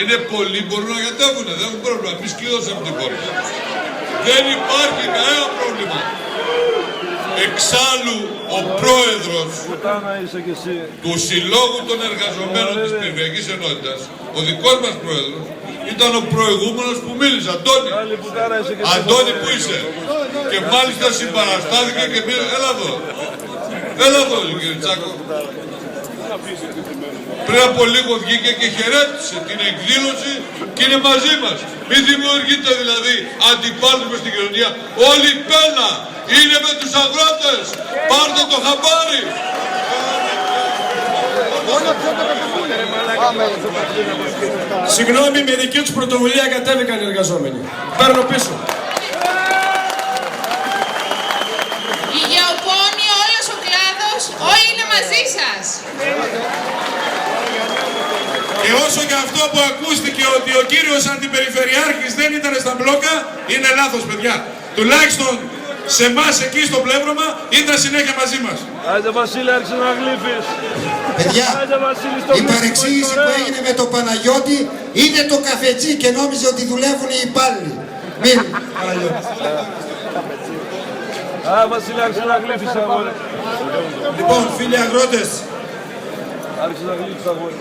Είναι πολλοί, μπορούν να γιατεύουν, δεν έχουν πρόβλημα. Εμείς κλείδωσαμε την πόρτα. Δεν υπάρχει κανένα πρόβλημα. Εξάλλου, ο πρόεδρος του Συλλόγου των Εργαζομένων της Περιφερειακής Ενότητας, ο δικός μας πρόεδρος, ήταν ο προηγούμενος που μίλησε, Αντώνη. Αντώνη, πού είσαι? Και μάλιστα συμπαραστάθηκε και πήρε, έλα εδώ. Έλα εδώ, κύριε Τσάκο. Πριν από λίγο βγήκε και χαιρέτησε την εκδήλωση και είναι μαζί μας. Μην δημιουργείτε δηλαδή αντιπάλους μες στην κοινωνία. Όλη η πένα είναι με τους αγρότες. Πάρτε το χαμπάρι. Συγγνώμη, με δική τους πρωτοβουλία κατέβηκαν οι εργαζόμενοι. Παίρνω πίσω. Η γεωπόνη, όλος ο κλάδος, όλοι είναι μαζί σας. Και όσο και αυτό που ακούστηκε ότι ο κύριος Αντιπεριφερειάρχης δεν ήταν στα μπλόκα, είναι λάθος, παιδιά. Τουλάχιστον σε εμάς εκεί στο πλεύρωμα ήταν συνέχεια μαζί μας. Άιντε Βασίλη, άρχισε να γλύφεις. Παιδιά, η παρεξήγηση που έγινε με τον Παναγιώτη είναι το καφετσί και νόμιζε ότι δουλεύουν οι υπάλληλοι. Μην, Παναγιώτη. Βασίλη, άρχισε να γλύφεις, αγόρι. Λοιπόν, φίλοι αγρότες, Άρχισε να γλύφεις, αγόρι.